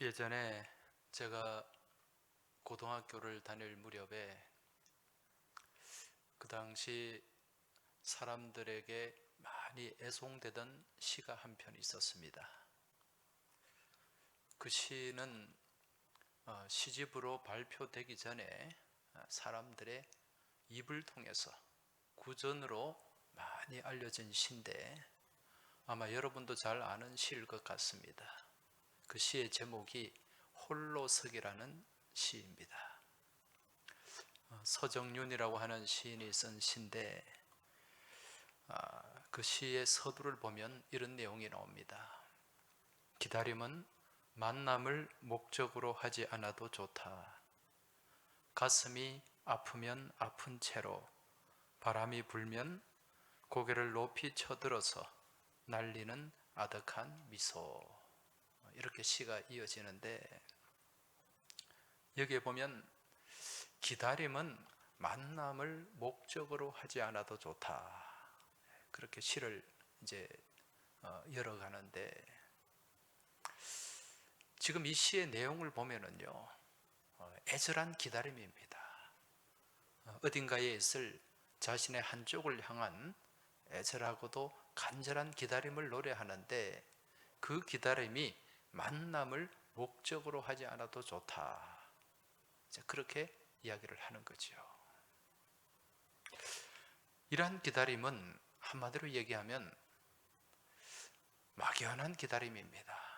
예전에 제가 고등학교를 다닐 무렵에 그 당시 사람들에게 많이 애송되던 시가 한 편 있었습니다. 그 시는 시집으로 발표되기 전에 사람들의 입을 통해서 구전으로 많이 알려진 시인데 아마 여러분도 잘 아는 시일 것 같습니다. 그 시의 제목이 홀로서기라는 시입니다. 서정윤이라고 하는 시인이 쓴 시인데 그 시의 서두를 보면 이런 내용이 나옵니다. 기다림은 만남을 목적으로 하지 않아도 좋다. 가슴이 아프면 아픈 채로 바람이 불면 고개를 높이 쳐들어서 날리는 아득한 미소. 이렇게 시가 이어지는데 여기에 보면 기다림은 만남을 목적으로 하지 않아도 좋다. 그렇게 시를 이제 열어가는데 지금 이 시의 내용을 보면은요, 애절한 기다림입니다. 어딘가에 있을 자신의 한쪽을 향한 애절하고도 간절한 기다림을 노래하는데 그 기다림이 만남을 목적으로 하지 않아도 좋다. 그렇게 이야기를 하는 거죠. 이러한 기다림은 한마디로 얘기하면 막연한 기다림입니다.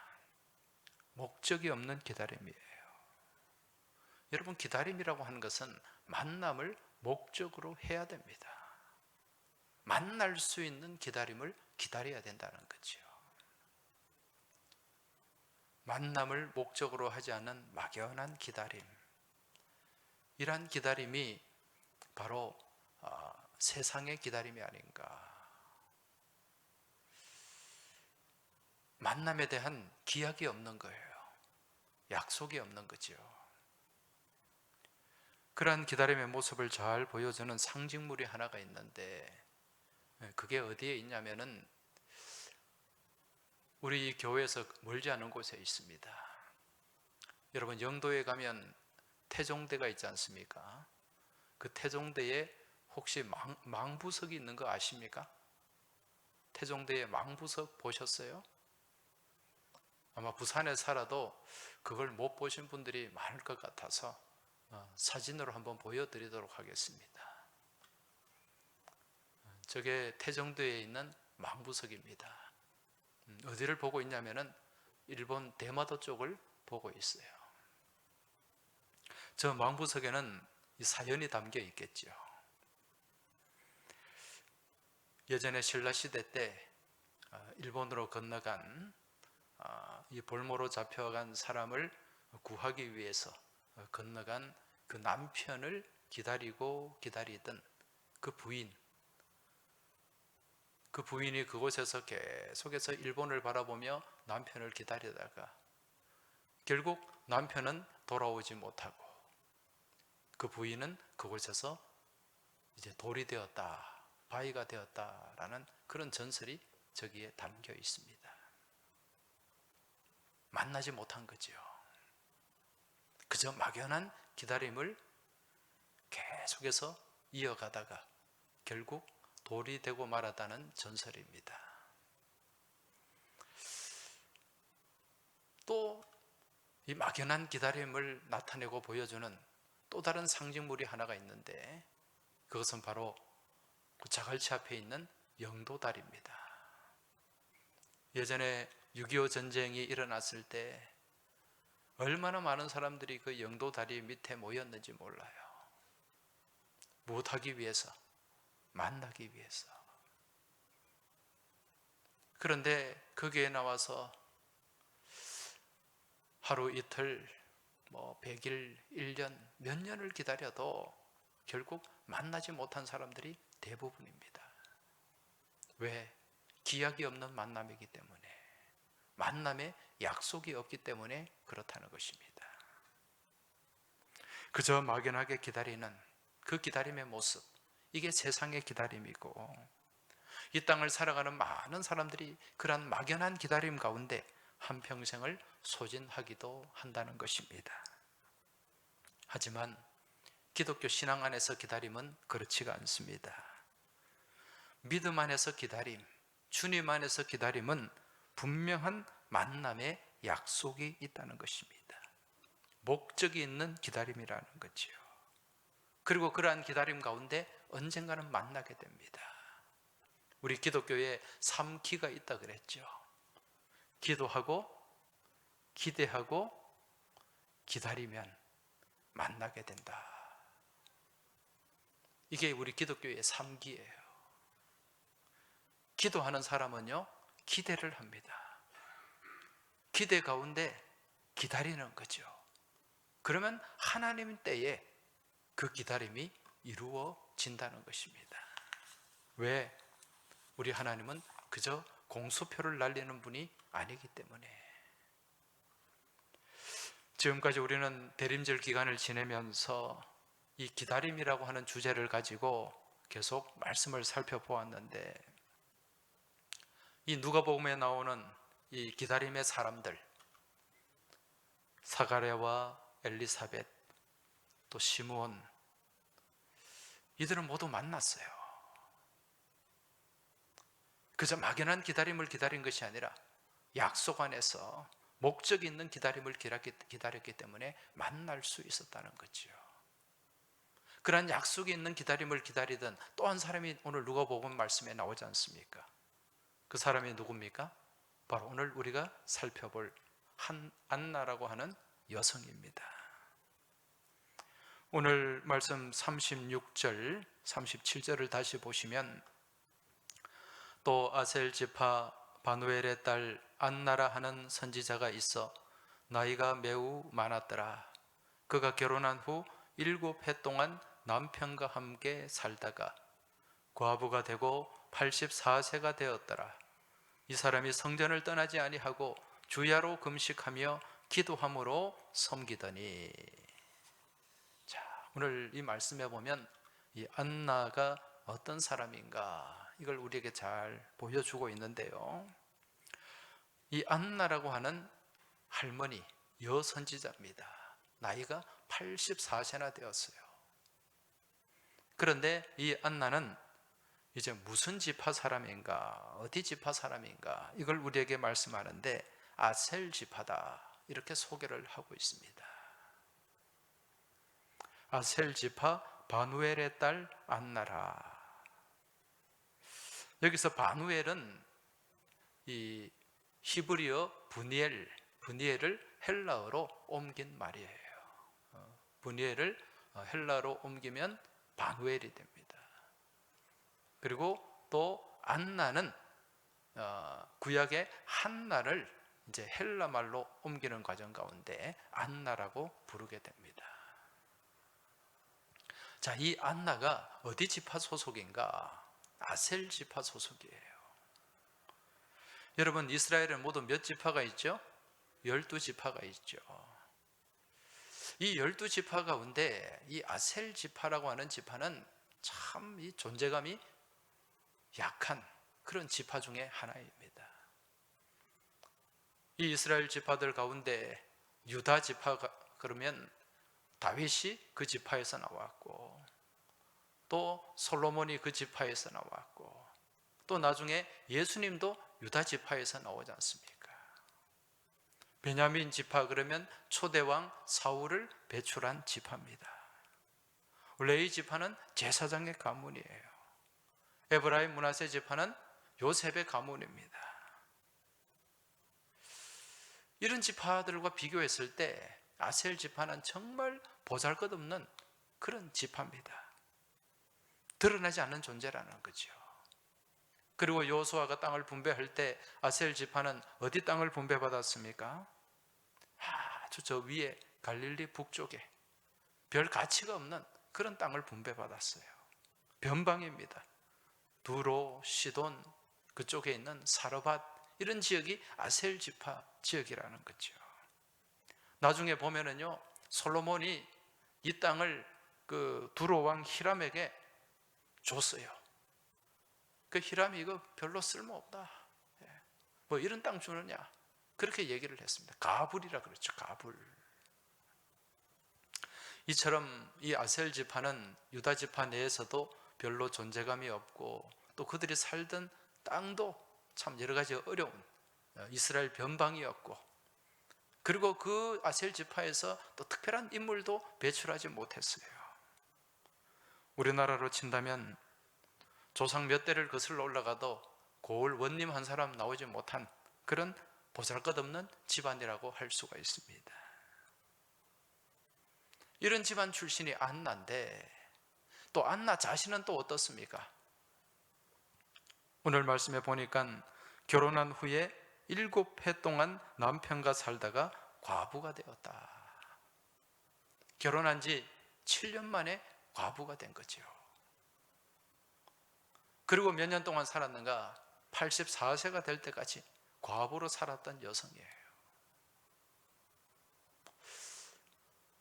목적이 없는 기다림이에요. 여러분, 기다림이라고 하는 것은 만남을 목적으로 해야 됩니다. 만날 수 있는 기다림을 기다려야 된다는 거죠. 만남을 목적으로 하지 않는 막연한 기다림. 이러한 기다림이 바로 세상의 기다림이 아닌가. 만남에 대한 기약이 없는 거예요. 약속이 없는 거죠. 그러한 기다림의 모습을 잘 보여주는 상징물이 하나가 있는데 그게 어디에 있냐면은 우리 교회에서 멀지 않은 곳에 있습니다. 여러분, 영도에 가면 태종대가 있지 않습니까? 그 태종대에 혹시 망부석이 있는 거 아십니까? 태종대에 망부석 보셨어요? 아마 부산에 살아도 그걸 못 보신 분들이 많을 것 같아서 사진으로 한번 보여드리도록 하겠습니다. 저게 태종대에 있는 망부석입니다. 어디를 보고 있냐면은 일본 대마도 쪽을 보고 있어요. 저 망부석에는 이 사연이 담겨 있겠죠. 예전에 신라시대 때 일본으로 건너간 이 볼모로 잡혀간 사람을 구하기 위해서 건너간 그 남편을 기다리고 기다리던 그 부인이 그곳에서 계속해서 일본을 바라보며 남편을 기다리다가 결국 남편은 돌아오지 못하고 그 부인은 그곳에서 이제 돌이 되었다, 바위가 되었다라는 그런 전설이 저기에 담겨 있습니다. 만나지 못한 거죠. 그저 막연한 기다림을 계속해서 이어가다가 결국 돌이 되고 말았다는 전설입니다. 또 이 막연한 기다림을 나타내고 보여주는 또 다른 상징물이 하나가 있는데 그것은 바로 그 자갈치 앞에 있는 영도다리입니다. 예전에 6.25 전쟁이 일어났을 때 얼마나 많은 사람들이 그 영도다리 밑에 모였는지 몰라요. 무엇하기 위해서? 만나기 위해서. 그런데 거기에 나와서 하루 이틀, 100일, 1년, 몇 년을 기다려도 결국 만나지 못한 사람들이 대부분입니다. 왜? 기약이 없는 만남이기 때문에, 만남에 약속이 없기 때문에 그렇다는 것입니다. 그저 막연하게 기다리는 그 기다림의 모습, 이게 세상의 기다림이고 이 땅을 살아가는 많은 사람들이 그런 막연한 기다림 가운데 한평생을 소진하기도 한다는 것입니다. 하지만 기독교 신앙 안에서 기다림은 그렇지가 않습니다. 믿음 안에서 기다림, 주님 안에서 기다림은 분명한 만남의 약속이 있다는 것입니다. 목적이 있는 기다림이라는 거지요. 그리고 그러한 기다림 가운데 언젠가는 만나게 됩니다. 우리 기독교에 3기가 있다 그랬죠. 기도하고, 기대하고, 기다리면 만나게 된다. 이게 우리 기독교의 3기예요. 기도하는 사람은요, 기대를 합니다. 기대 가운데 기다리는 거죠. 그러면 하나님 때에 그 기다림이 이루어진다는 것입니다. 왜? 우리 하나님은 그저 공수표를 날리는 분이 아니기 때문에. 지금까지 우리는 대림절 기간을 지내면서 이 기다림이라고 하는 주제를 가지고 계속 말씀을 살펴보았는데, 이 누가복음에 나오는 이 기다림의 사람들, 사가랴와 엘리사벳, 또 시므온, 이들은 모두 만났어요. 그저 막연한 기다림을 기다린 것이 아니라 약속 안에서 목적이 있는 기다림을 기다렸기 때문에 만날 수 있었다는 거죠. 그러한 약속이 있는 기다림을 기다리던 또 한 사람이 오늘 누가복음 말씀에 나오지 않습니까? 그 사람이 누굽니까? 바로 오늘 우리가 살펴볼 안나라고 하는 여성입니다. 오늘 말씀 36절, 37절을 다시 보시면, 또 아셀 지파 바누엘의 딸 안나라 하는 선지자가 있어 나이가 매우 많았더라. 그가 결혼한 후 7해 동안 남편과 함께 살다가 과부가 되고 84세가 되었더라. 이 사람이 성전을 떠나지 아니하고 주야로 금식하며 기도함으로 섬기더니. 자, 오늘 이 말씀에 보면 이 안나가 어떤 사람인가, 이걸 우리에게 잘 보여주고 있는데요. 이 안나라고 하는 할머니, 여선지자입니다. 나이가 84세나 되었어요. 그런데 이 안나는 이제 무슨 지파 사람인가, 어디 지파 사람인가, 이걸 우리에게 말씀하는데 아셀 지파다, 이렇게 소개를 하고 있습니다. 아셀 지파 바누엘의 딸 안나라. 여기서 바누엘은 이 히브리어 브니엘을 헬라어로 옮긴 말이에요. 브니엘을 헬라어로 옮기면 바누엘이 됩니다. 그리고 또 안나는 구약의 한나를 이제 헬라 말로 옮기는 과정 가운데 안나라고 부르게 됩니다. 자, 이 안나가 어디 지파 소속인가? 아셀 지파 소속이에요. 여러분, 이스라엘은 모두 몇 지파가 있죠? 12지파가 있죠. 이 12지파 가운데 이 아셀 지파라고 하는 지파는 참 이 존재감이 약한 그런 지파 중에 하나입니다. 이 이스라엘 지파들 가운데 유다 지파가 그러면 다윗이 그 지파에서 나왔고, 또 솔로몬이 그 지파에서 나왔고, 또 나중에 예수님도 유다 지파에서 나오지 않습니까? 베냐민 지파 그러면 초대왕 사울을 배출한 지파입니다. 레위 지파는 제사장의 가문이에요. 에브라임 므낫세 지파는 요셉의 가문입니다. 이런 지파들과 비교했을 때 아셀 지파는 정말 보잘것없는 그런 지파입니다. 드러나지 않는 존재라는 거죠. 그리고 여호수아가 땅을 분배할 때 아셀 지파는 어디 땅을 분배받았습니까? 아주 저 위에 갈릴리 북쪽에 별 가치가 없는 그런 땅을 분배받았어요. 변방입니다. 두로, 시돈, 그쪽에 있는 사르밧, 이런 지역이 아셀 지파 지역이라는 거죠. 나중에 보면은요, 솔로몬이 이 땅을 그 두로 왕 히람에게 줬어요. 그 히람이 이거 별로 쓸모없다, 뭐 이런 땅 주느냐, 그렇게 얘기를 했습니다. 가불이라 그랬죠. 가불. 이처럼 이 아셀 지파는 유다 지파 내에서도 별로 존재감이 없고, 또 그들이 살던 땅도 참 여러 가지 어려운 이스라엘 변방이었고, 그리고 그 아셀 지파에서 또 특별한 인물도 배출하지 못했어요. 우리나라로 친다면 조상 몇 대를 거슬러 올라가도 고을 원님 한 사람 나오지 못한 그런 보잘것없는 집안이라고 할 수가 있습니다. 이런 집안 출신이 안나인데, 또 안나 자신은 또 어떻습니까? 오늘 말씀에 보니까 결혼한 후에 7해 동안 남편과 살다가 과부가 되었다. 결혼한 지 7년 만에 과부가 된 거죠. 그리고 몇 년 동안 살았는가? 84세가 될 때까지 과부로 살았던 여성이에요.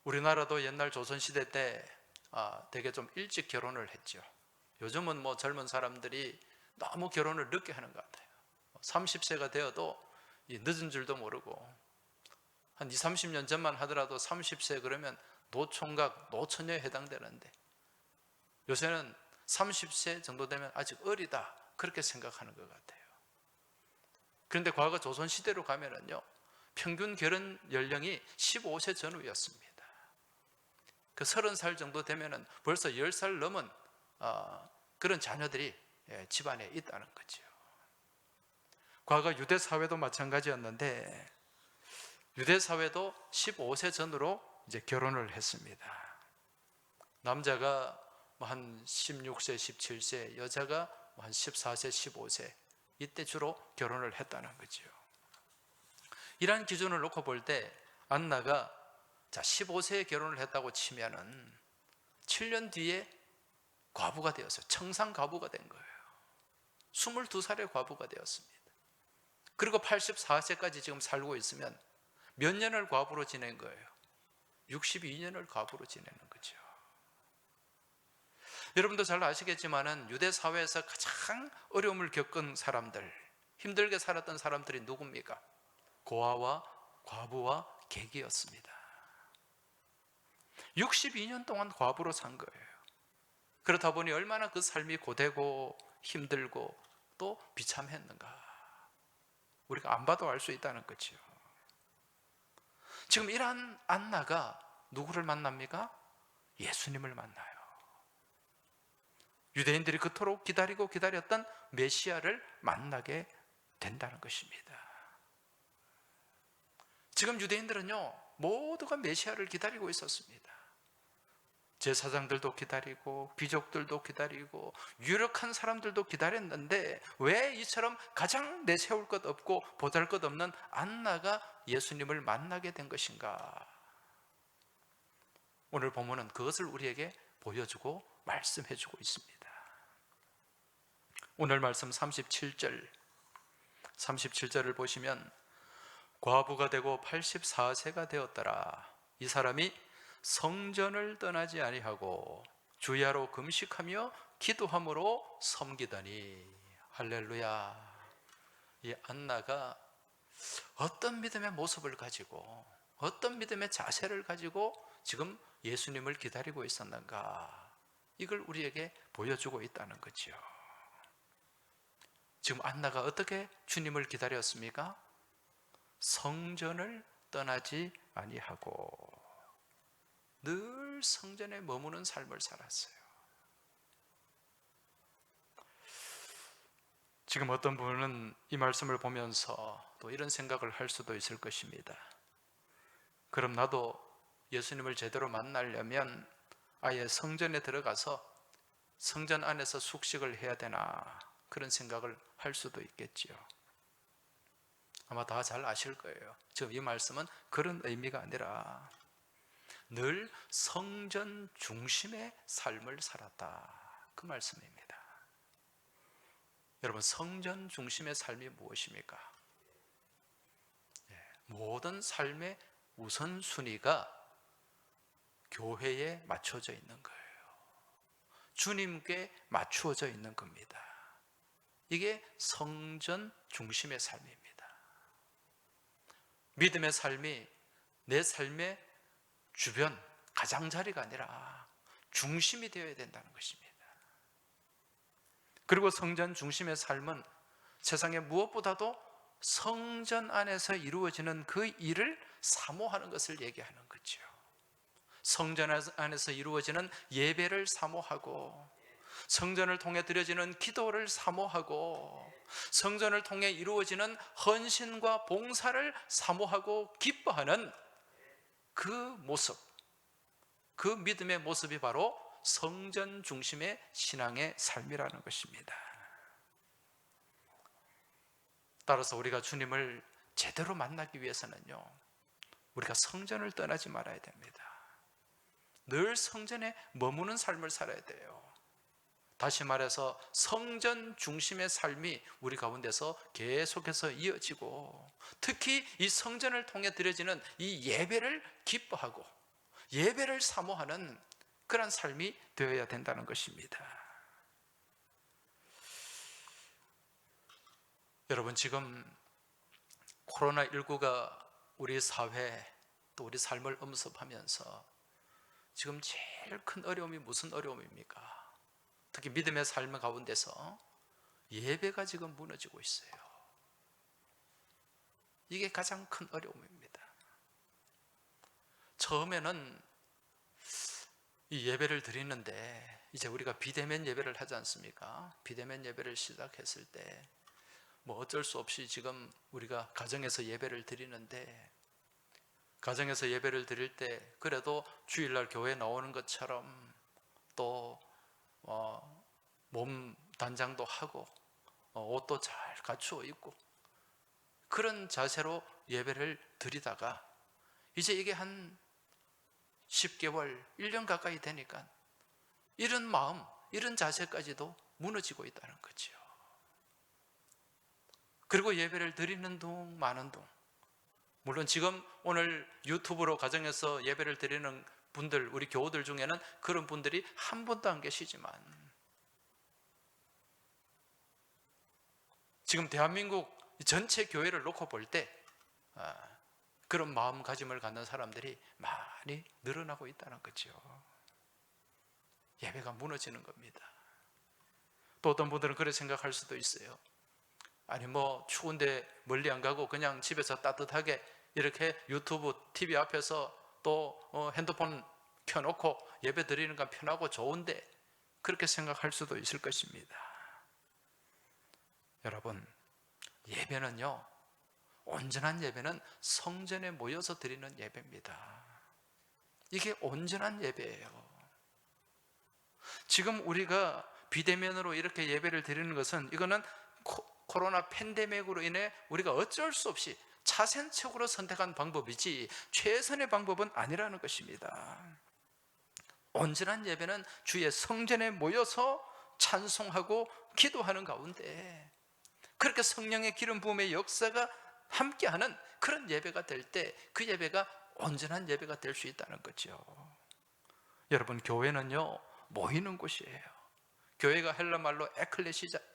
우리나라도 옛날 조선시대 때 되게 좀 일찍 결혼을 했죠. 요즘은 뭐 젊은 사람들이 너무 결혼을 늦게 하는 것 같아요. 30세가 되어도 늦은 줄도 모르고, 한 20, 30년 전만 하더라도 30세 그러면 노총각, 노처녀에 해당되는데, 요새는 30세 정도 되면 아직 어리다, 그렇게 생각하는 것 같아요. 그런데 과거 조선시대로 가면은요, 평균 결혼 연령이 15세 전후였습니다. 그 30살 정도 되면은 벌써 10살 넘은 그런 자녀들이 집안에 있다는 거죠. 과거 유대 사회도 마찬가지였는데, 유대 사회도 15세 전으로 이제 결혼을 했습니다. 남자가 한 16세, 17세, 여자가 한 14세, 15세, 이때 주로 결혼을 했다는 거죠. 이러한 기준을 놓고 볼 때 안나가 15세에 결혼을 했다고 치면은 7년 뒤에 과부가 되었어요. 청산 과부가 된 거예요. 22살에 과부가 되었습니다. 그리고 84세까지 지금 살고 있으면 몇 년을 과부로 지낸 거예요? 62년을 과부로 지내는 거죠. 여러분도 잘 아시겠지만은 유대 사회에서 가장 어려움을 겪은 사람들, 힘들게 살았던 사람들이 누굽니까? 고아와 과부와 객이었습니다. 62년 동안 과부로 산 거예요. 그렇다 보니 얼마나 그 삶이 고되고 힘들고 또 비참했는가, 우리가 안 봐도 알 수 있다는 거죠. 지금 이러한 안나가 누구를 만납니까? 예수님을 만나요. 유대인들이 그토록 기다리고 기다렸던 메시아를 만나게 된다는 것입니다. 지금 유대인들은요, 모두가 메시아를 기다리고 있었습니다. 제사장들도 기다리고 귀족들도 기다리고 유력한 사람들도 기다렸는데, 왜 이처럼 가장 내세울 것 없고 보잘 것 없는 안나가 예수님을 만나게 된 것인가? 오늘 본문은 그것을 우리에게 보여주고 말씀해주고 있습니다. 오늘 말씀 37절을 보시면, 과부가 되고 84세가 되었더라. 이 사람이 성전을 떠나지 아니하고 주야로 금식하며 기도함으로 섬기더니. 할렐루야. 이 안나가 어떤 믿음의 모습을 가지고, 어떤 믿음의 자세를 가지고 지금 예수님을 기다리고 있었는가, 이걸 우리에게 보여주고 있다는 거죠. 지금 안나가 어떻게 주님을 기다렸습니까? 성전을 떠나지 아니하고 늘 성전에 머무는 삶을 살았어요. 지금 어떤 분은 이 말씀을 보면서 또 이런 생각을 할 수도 있을 것입니다. 그럼 나도 예수님을 제대로 만나려면 아예 성전에 들어가서 성전 안에서 숙식을 해야 되나, 그런 생각을 할 수도 있겠지요. 아마 다 잘 아실 거예요. 지금 이 말씀은 그런 의미가 아니라 늘 성전 중심의 삶을 살았다, 그 말씀입니다. 여러분, 성전 중심의 삶이 무엇입니까? 모든 삶의 우선순위가 교회에 맞춰져 있는 거예요. 주님께 맞추어져 있는 겁니다. 이게 성전 중심의 삶입니다. 믿음의 삶이 내 삶의 주변, 가장자리가 아니라 중심이 되어야 된다는 것입니다. 그리고 성전 중심의 삶은 세상에 무엇보다도 성전 안에서 이루어지는 그 일을 사모하는 것을 얘기하는 거죠. 성전 안에서 이루어지는 예배를 사모하고, 성전을 통해 드려지는 기도를 사모하고, 성전을 통해 이루어지는 헌신과 봉사를 사모하고 기뻐하는 그 모습, 그 믿음의 모습이 바로 성전 중심의 신앙의 삶이라는 것입니다. 따라서 우리가 주님을 제대로 만나기 위해서는요, 우리가 성전을 떠나지 말아야 됩니다. 늘 성전에 머무는 삶을 살아야 돼요. 다시 말해서 성전 중심의 삶이 우리 가운데서 계속해서 이어지고, 특히 이 성전을 통해 드려지는 이 예배를 기뻐하고 예배를 사모하는 그런 삶이 되어야 된다는 것입니다. 여러분, 지금 코로나19가 우리 사회 또 우리 삶을 엄습하면서 지금 제일 큰 어려움이 무슨 어려움입니까? 특히 믿음의 삶 가운데서 예배가 지금 무너지고 있어요. 이게 가장 큰 어려움입니다. 처음에는 이 예배를 드리는데, 이제 우리가 비대면 예배를 하지 않습니까? 비대면 예배를 시작했을 때 뭐 어쩔 수 없이 지금 우리가 가정에서 예배를 드리는데, 가정에서 예배를 드릴 때 그래도 주일날 교회 나오는 것처럼 또 몸 단장도 하고 옷도 잘 갖추어 입고 그런 자세로 예배를 드리다가 이제 이게 한 10개월, 1년 가까이 되니까 이런 마음, 이런 자세까지도 무너지고 있다는 거죠. 그리고 예배를 드리는 둥 마는 둥, 물론 지금 오늘 유튜브로 가정에서 예배를 드리는 분들, 우리 교우들 중에는 그런 분들이 한 분도 안 계시지만, 지금 대한민국 전체 교회를 놓고 볼 때 그런 마음가짐을 갖는 사람들이 많이 늘어나고 있다는 거죠. 예배가 무너지는 겁니다. 또 어떤 분들은 그렇게 생각할 수도 있어요. 아니 뭐 추운데 멀리 안 가고 그냥 집에서 따뜻하게 이렇게 유튜브, TV 앞에서 또 핸드폰 켜놓고 예배 드리는 건 편하고 좋은데, 그렇게 생각할 수도 있을 것입니다. 여러분, 예배는요, 온전한 예배는 성전에 모여서 드리는 예배입니다. 이게 온전한 예배예요. 지금 우리가 비대면으로 이렇게 예배를 드리는 것은, 이거는 코로나 팬데믹으로 인해 우리가 어쩔 수 없이 차선책으로 선택한 방법이지 최선의 방법은 아니라는 것입니다. 온전한 예배는 주의 성전에 모여서 찬송하고 기도하는 가운데, 그렇게 성령의 기름 부음의 역사가 함께하는 그런 예배가 될 때 그 예배가 온전한 예배가 될 수 있다는 거죠. 여러분, 교회는요, 모이는 곳이에요. 교회가 헬라 말로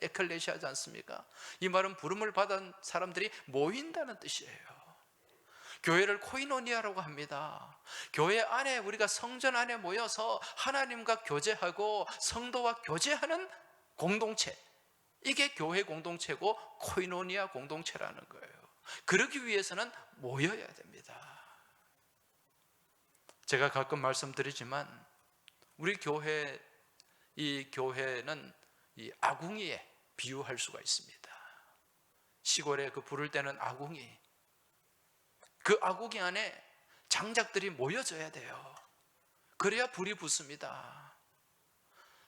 에클레시아지 않습니까? 이 말은 부름을 받은 사람들이 모인다는 뜻이에요. 교회를 코이노니아라고 합니다. 교회 안에, 우리가 성전 안에 모여서 하나님과 교제하고 성도와 교제하는 공동체, 이게 교회 공동체고 코이노니아 공동체라는 거예요. 그러기 위해서는 모여야 됩니다. 제가 가끔 말씀드리지만 우리 교회, 이 교회는 이 아궁이에 비유할 수가 있습니다. 시골에 그 불을 때는 아궁이, 그 아궁이 안에 장작들이 모여져야 돼요. 그래야 불이 붙습니다.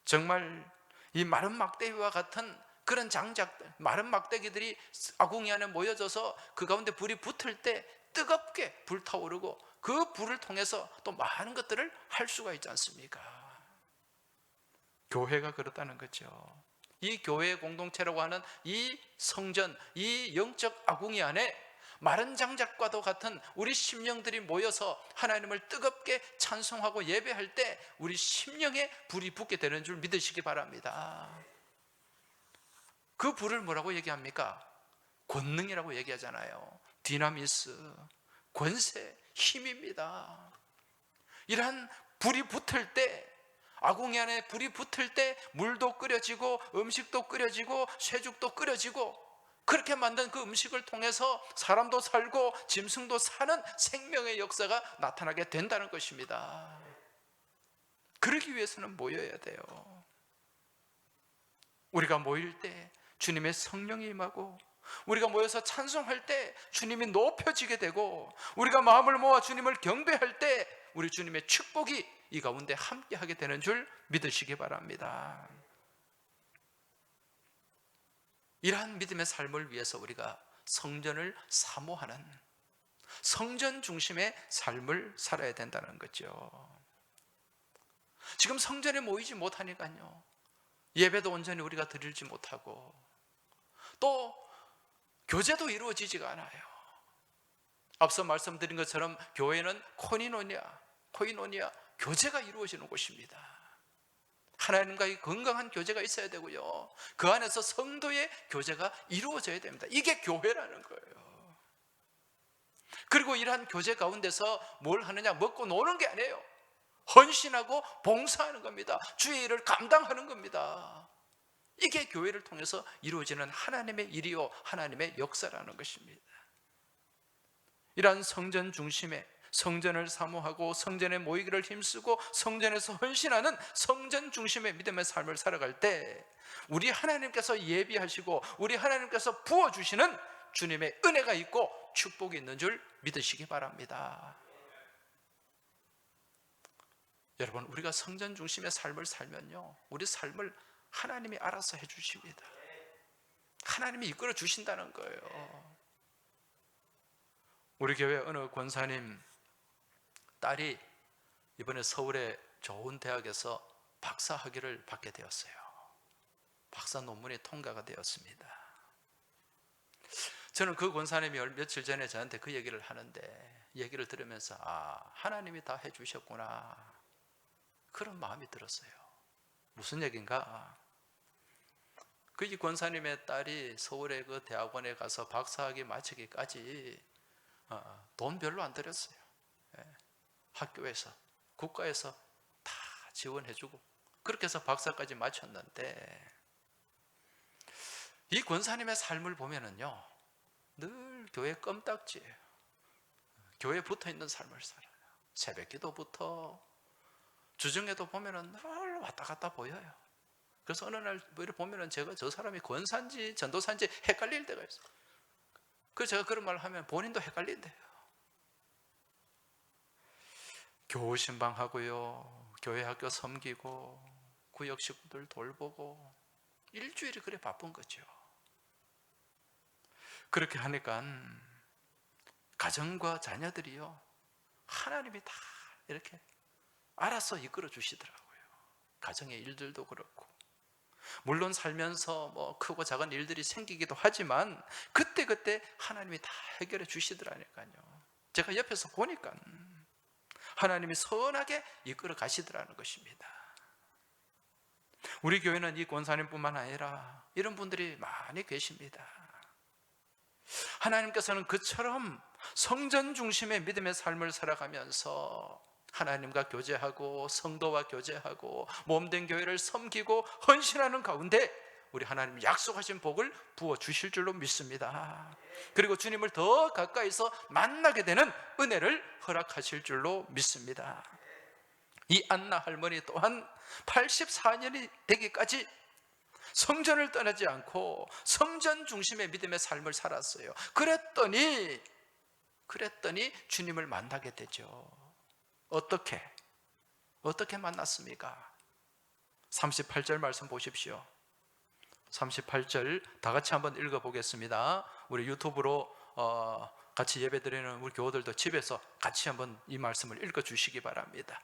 정말 이 마른 막대기와 같은 그런 장작들, 마른 막대기들이 아궁이 안에 모여져서 그 가운데 불이 붙을 때 뜨겁게 불타오르고, 그 불을 통해서 또 많은 것들을 할 수가 있지 않습니까? 교회가 그렇다는 거죠. 이 교회 공동체라고 하는 이 성전, 이 영적 아궁이 안에 마른 장작과도 같은 우리 심령들이 모여서 하나님을 뜨겁게 찬송하고 예배할 때 우리 심령에 불이 붙게 되는 줄 믿으시기 바랍니다. 그 불을 뭐라고 얘기합니까? 권능이라고 얘기하잖아요. 디나미스. 권세, 힘입니다. 이러한 불이 붙을 때, 아궁이 안에 불이 붙을 때 물도 끓여지고 음식도 끓여지고 쇠죽도 끓여지고, 그렇게 만든 그 음식을 통해서 사람도 살고 짐승도 사는 생명의 역사가 나타나게 된다는 것입니다. 그러기 위해서는 모여야 돼요. 우리가 모일 때 주님의 성령이 임하고, 우리가 모여서 찬송할 때 주님이 높여지게 되고, 우리가 마음을 모아 주님을 경배할 때 우리 주님의 축복이 이 가운데 함께하게 되는 줄 믿으시기 바랍니다. 이러한 믿음의 삶을 위해서 우리가 성전을 사모하는, 성전 중심의 삶을 살아야 된다는 거죠. 지금 성전에 모이지 못하니까요, 예배도 온전히 우리가 드리지 못하고, 또 교제도 이루어지지가 않아요. 앞서 말씀드린 것처럼 교회는 코이노니아, 교제가 이루어지는 곳입니다. 하나님과의 건강한 교제가 있어야 되고요, 그 안에서 성도의 교제가 이루어져야 됩니다. 이게 교회라는 거예요. 그리고 이러한 교제 가운데서 뭘 하느냐, 먹고 노는 게 아니에요. 헌신하고 봉사하는 겁니다. 주의 일을 감당하는 겁니다. 이게 교회를 통해서 이루어지는 하나님의 일이요, 하나님의 역사라는 것입니다. 이러한 성전 중심의, 성전을 사모하고 성전에 모이기를 힘쓰고 성전에서 헌신하는 성전 중심의 믿음의 삶을 살아갈 때 우리 하나님께서 예비하시고 우리 하나님께서 부어주시는 주님의 은혜가 있고 축복이 있는 줄 믿으시기 바랍니다. 여러분, 우리가 성전 중심의 삶을 살면요, 우리 삶을 하나님이 알아서 해주십니다. 하나님이 이끌어 주신다는 거예요. 우리 교회 어느 권사님 딸이 이번에 서울의 좋은 대학에서 박사 학위를 받게 되었어요. 박사 논문이 통과가 되었습니다. 저는 그 권사님이 며칠 전에 저한테 그 얘기를 하는데, 얘기를 들으면서 하나님이 다 해주셨구나, 그런 마음이 들었어요. 무슨 얘기인가? 그 권사님의 딸이 서울의 그 대학원에 가서 박사학위 마치기까지 돈 별로 안 들였어요. 학교에서, 국가에서 다 지원해주고 그렇게 해서 박사까지 마쳤는데, 이 권사님의 삶을 보면은요, 늘 교회 껌딱지예요. 교회에 붙어있는 삶을 살아요. 새벽기도부터 주중에도 보면은 늘 왔다 갔다 보여요. 그래서 어느 날 보면은 제가 저 사람이 권사인지 전도사인지 헷갈릴 때가 있어요. 그래서 제가 그런 말을 하면 본인도 헷갈린대요. 교우 신방하고요, 교회 학교 섬기고 구역 식구들 돌보고 일주일이 그래 바쁜 거죠. 그렇게 하니까 가정과 자녀들이요, 하나님이 다 이렇게 알아서 이끌어 주시더라고요. 가정의 일들도 그렇고, 물론 살면서 뭐 크고 작은 일들이 생기기도 하지만 그때그때 하나님이 다 해결해 주시더라니까요. 제가 옆에서 보니까 하나님이 선하게 이끌어 가시더라는 것입니다. 우리 교회는 이 권사님뿐만 아니라 이런 분들이 많이 계십니다. 하나님께서는 그처럼 성전 중심의 믿음의 삶을 살아가면서 하나님과 교제하고 성도와 교제하고 몸된 교회를 섬기고 헌신하는 가운데 우리 하나님이 약속하신 복을 부어주실 줄로 믿습니다. 그리고 주님을 더 가까이서 만나게 되는 은혜를 허락하실 줄로 믿습니다. 이 안나 할머니 또한 84년이 되기까지 성전을 떠나지 않고 성전 중심의 믿음의 삶을 살았어요. 그랬더니 주님을 만나게 되죠. 어떻게 만났습니까? 38절 말씀 보십시오. 38절 다 같이 한번 읽어보겠습니다. 우리 유튜브로 같이 예배드리는 우리 교우들도 집에서 같이 한번 이 말씀을 읽어주시기 바랍니다.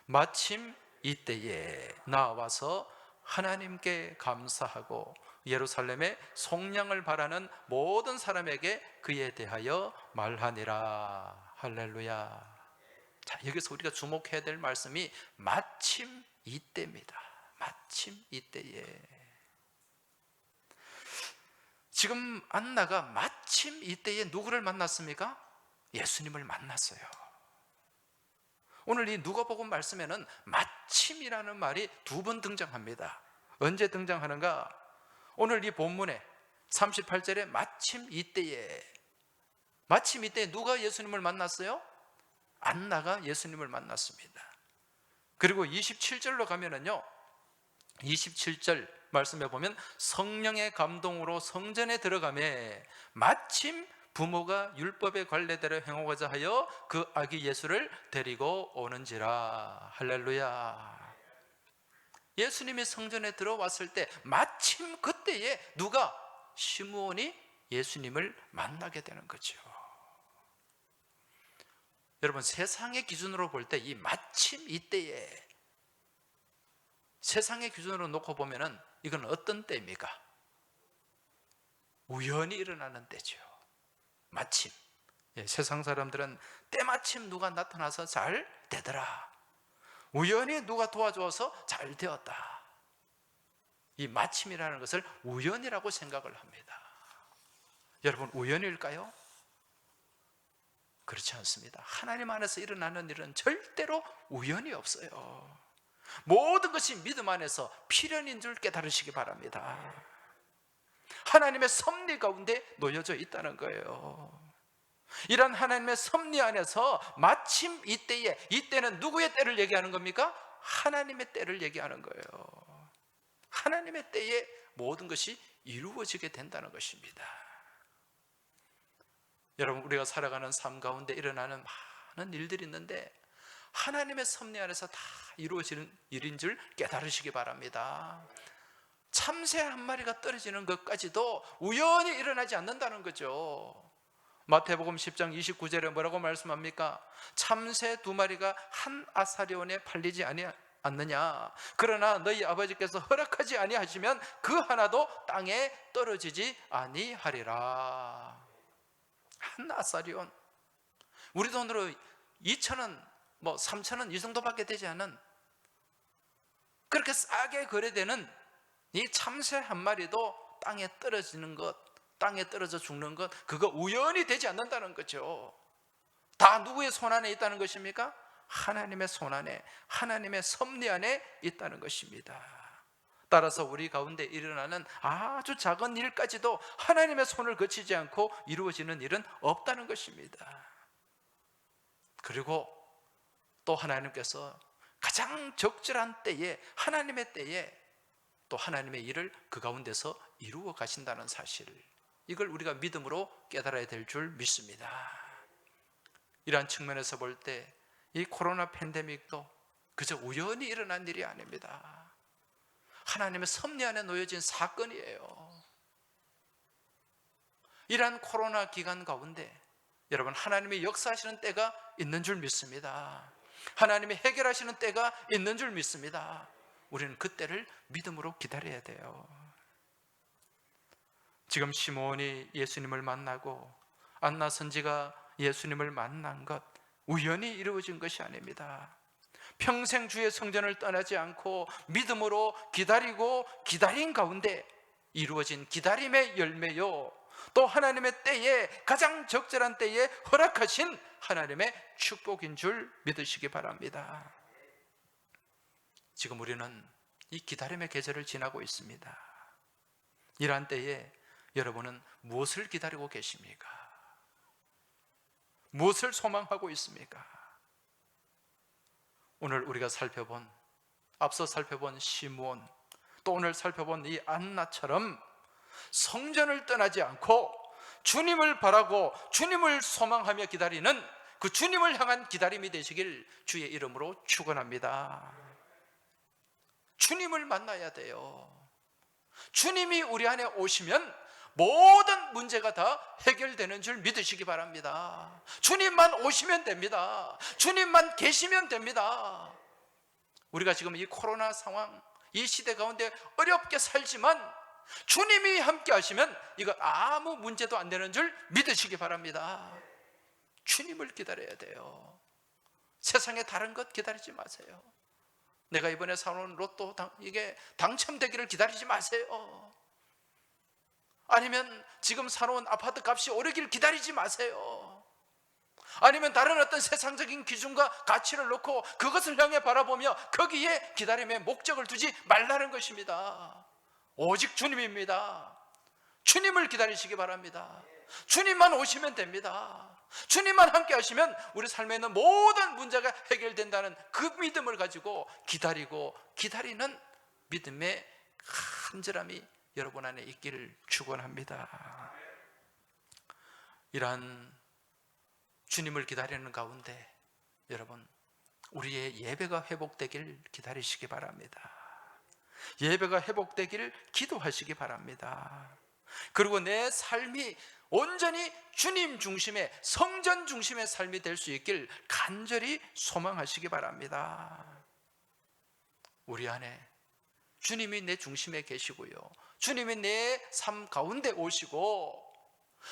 마침 이때에 나와서 하나님께 감사하고 예루살렘의 속량을 바라는 모든 사람에게 그에 대하여 말하니라. 할렐루야. 자, 여기서 우리가 주목해야 될 말씀이 마침 이때입니다. 마침 이때에. 지금 안나가 마침 이때에 누구를 만났습니까? 예수님을 만났어요. 오늘 이 누가복음 말씀에는 마침이라는 말이 2번 등장합니다. 언제 등장하는가? 오늘 이 본문에 38절에 마침 이때에 누가 예수님을 만났어요? 안나가 예수님을 만났습니다. 그리고 27절로 가면은요, 27절 말씀해 보면 성령의 감동으로 성전에 들어가매 마침 부모가 율법의 관례대로 행하고자 하여 그 아기 예수를 데리고 오는지라. 할렐루야. 예수님이 성전에 들어왔을 때 마침 그때에 누가? 시므온이 예수님을 만나게 되는 거죠. 여러분, 세상의 기준으로 볼 때 이 마침 이때에, 세상의 기준으로 놓고 보면은 이건 어떤 때입니까? 우연히 일어나는 때죠. 마침. 세상 사람들은 때마침 누가 나타나서 잘 되더라, 우연히 누가 도와줘서 잘 되었다. 이 마침이라는 것을 우연이라고 생각을 합니다. 여러분, 우연일까요? 그렇지 않습니다. 하나님 안에서 일어나는 일은 절대로 우연이 없어요. 모든 것이 믿음 안에서 필연인 줄 깨달으시기 바랍니다. 하나님의 섭리 가운데 놓여져 있다는 거예요. 이런 하나님의 섭리 안에서 마침 이때에, 이때는 누구의 때를 얘기하는 겁니까? 하나님의 때를 얘기하는 거예요. 하나님의 때에 모든 것이 이루어지게 된다는 것입니다. 여러분, 우리가 살아가는 삶 가운데 일어나는 많은 일들이 있는데 하나님의 섭리 안에서 다 이루어지는 일인 줄 깨달으시기 바랍니다. 참새 한 마리가 떨어지는 것까지도 우연히 일어나지 않는다는 거죠. 마태복음 10장 29절에 뭐라고 말씀합니까? 참새 2마리가 한 아사리온에 팔리지 않느냐? 그러나 너희 아버지께서 허락하지 아니하시면 그 하나도 땅에 떨어지지 아니하리라. 한 아사리온, 우리 돈으로 2,000원, 3,000원 이 정도밖에 되지 않은, 그렇게 싸게 거래되는 이 참새 한 마리도 땅에 떨어지는 것, 땅에 떨어져 죽는 것, 그거 우연히 되지 않는다는 거죠. 다 누구의 손 안에 있다는 것입니까? 하나님의 손 안에, 하나님의 섭리 안에 있다는 것입니다. 따라서 우리 가운데 일어나는 아주 작은 일까지도 하나님의 손을 거치지 않고 이루어지는 일은 없다는 것입니다. 그리고 또 하나님께서 가장 적절한 때에, 하나님의 때에 또 하나님의 일을 그 가운데서 이루어 가신다는 사실, 이걸 우리가 믿음으로 깨달아야 될 줄 믿습니다. 이러한 측면에서 볼 때 이 코로나 팬데믹도 그저 우연히 일어난 일이 아닙니다. 하나님의 섭리 안에 놓여진 사건이에요. 이러한 코로나 기간 가운데 여러분, 하나님이 역사하시는 때가 있는 줄 믿습니다. 하나님이 해결하시는 때가 있는 줄 믿습니다. 우리는 그 때를 믿음으로 기다려야 돼요. 지금 시므온이 예수님을 만나고 안나 선지가 예수님을 만난 것, 우연히 이루어진 것이 아닙니다. 평생 주의 성전을 떠나지 않고 믿음으로 기다리고 기다린 가운데 이루어진 기다림의 열매요, 또 하나님의 때에, 가장 적절한 때에 허락하신 하나님의 축복인 줄 믿으시기 바랍니다. 지금 우리는 이 기다림의 계절을 지나고 있습니다. 이러한 때에 여러분은 무엇을 기다리고 계십니까? 무엇을 소망하고 있습니까? 오늘 우리가 앞서 살펴본 시므온, 또 오늘 살펴본 이 안나처럼 성전을 떠나지 않고 주님을 바라고 주님을 소망하며 기다리는 그 주님을 향한 기다림이 되시길 주의 이름으로 축원합니다. 주님을 만나야 돼요. 주님이 우리 안에 오시면 모든 문제가 다 해결되는 줄 믿으시기 바랍니다. 주님만 오시면 됩니다. 주님만 계시면 됩니다. 우리가 지금 이 코로나 상황, 이 시대 가운데 어렵게 살지만 주님이 함께 하시면 이거 아무 문제도 안 되는 줄 믿으시기 바랍니다. 주님을 기다려야 돼요. 세상에 다른 것 기다리지 마세요. 내가 이번에 사놓은 로또 이게 당첨되기를 기다리지 마세요. 아니면 지금 사놓은 아파트 값이 오르길 기다리지 마세요. 아니면 다른 어떤 세상적인 기준과 가치를 놓고 그것을 향해 바라보며 거기에 기다림의 목적을 두지 말라는 것입니다. 오직 주님입니다. 주님을 기다리시기 바랍니다. 주님만 오시면 됩니다. 주님만 함께 하시면 우리 삶에 있는 모든 문제가 해결된다는 그 믿음을 가지고 기다리고 기다리는 믿음의 간절함이 여러분 안에 있기를 축원합니다. 이러한 주님을 기다리는 가운데 여러분, 우리의 예배가 회복되길 기다리시기 바랍니다. 예배가 회복되기를 기도하시기 바랍니다. 그리고 내 삶이 온전히 주님 중심의, 성전 중심의 삶이 될 수 있길 간절히 소망하시기 바랍니다. 우리 안에 주님이 내 중심에 계시고요, 주님이 내 삶 가운데 오시고,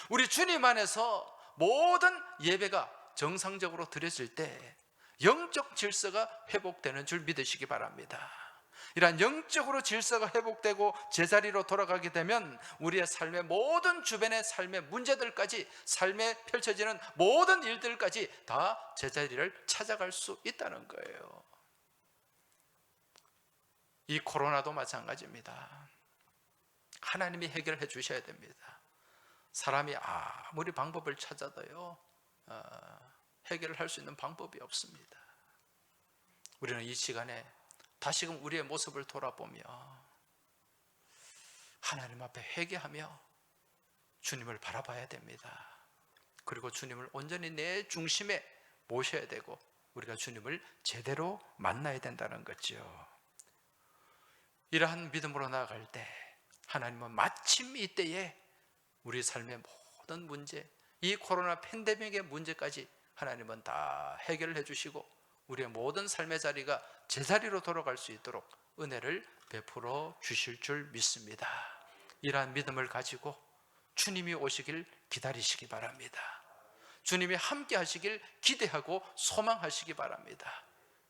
우리 주님 안에서 모든 예배가 정상적으로 드려질 때 영적 질서가 회복되는 줄 믿으시기 바랍니다. 이러한 영적으로 질서가 회복되고 제자리로 돌아가게 되면 우리의 삶의 모든 주변의 삶의 문제들까지, 삶에 펼쳐지는 모든 일들까지 다 제자리를 찾아갈 수 있다는 거예요. 이 코로나도 마찬가지입니다. 하나님이 해결해 주셔야 됩니다. 사람이 아무리 방법을 찾아도요, 해결을 할 수 있는 방법이 없습니다. 우리는 이 시간에 다시금 우리의 모습을 돌아보며 하나님 앞에 회개하며 주님을 바라봐야 됩니다. 그리고 주님을 온전히 내 중심에 모셔야 되고 우리가 주님을 제대로 만나야 된다는 거죠. 이러한 믿음으로 나아갈 때 하나님은 마침 이때에 우리 삶의 모든 문제, 이 코로나 팬데믹의 문제까지 하나님은 다 해결해 주시고 우리의 모든 삶의 자리가 제자리로 돌아갈 수 있도록 은혜를 베풀어 주실 줄 믿습니다. 이러한 믿음을 가지고 주님이 오시길 기다리시기 바랍니다. 주님이 함께 하시길 기대하고 소망하시기 바랍니다.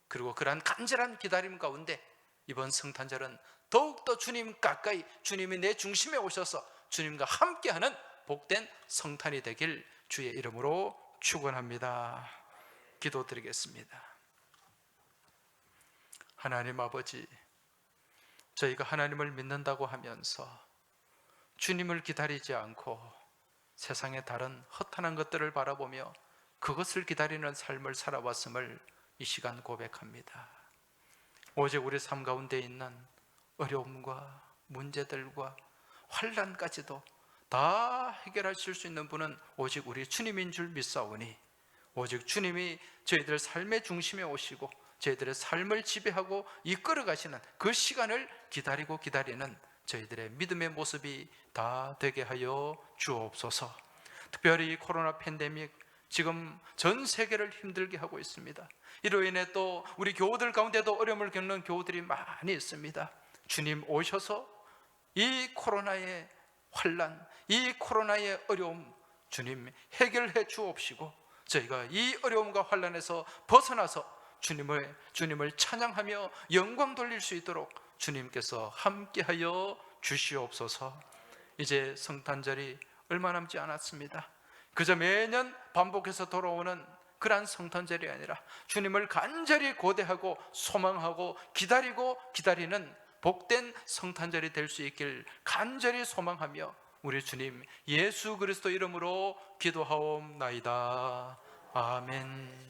그리고 그러한 간절한 기다림 가운데 이번 성탄절은 더욱더 주님 가까이, 주님이 내 중심에 오셔서 주님과 함께하는 복된 성탄이 되길 주의 이름으로 축원합니다. 기도드리겠습니다. 하나님 아버지, 저희가 하나님을 믿는다고 하면서 주님을 기다리지 않고 세상의 다른 허탄한 것들을 바라보며 그것을 기다리는 삶을 살아왔음을 이 시간 고백합니다. 오직 우리 삶 가운데 있는 어려움과 문제들과 환난까지도 다 해결하실 수 있는 분은 오직 우리 주님인 줄 믿사오니, 오직 주님이 저희들 삶의 중심에 오시고 저희들의 삶을 지배하고 이끌어 가시는 그 시간을 기다리고 기다리는 저희들의 믿음의 모습이 다 되게 하여 주옵소서. 특별히 코로나 팬데믹 지금 전 세계를 힘들게 하고 있습니다. 이로 인해 또 우리 교우들 가운데도 어려움을 겪는 교우들이 많이 있습니다. 주님 오셔서 이 코로나의 환난, 이 코로나의 어려움 주님 해결해 주옵시고 저희가 이 어려움과 환난에서 벗어나서 주님을 찬양하며 영광 돌릴 수 있도록 주님께서 함께하여 주시옵소서. 이제 성탄절이 얼마 남지 않았습니다. 그저 매년 반복해서 돌아오는 그러한 성탄절이 아니라 주님을 간절히 고대하고 소망하고 기다리고 기다리는 복된 성탄절이 될 수 있길 간절히 소망하며 우리 주님 예수 그리스도 이름으로 기도하옵나이다. 아멘.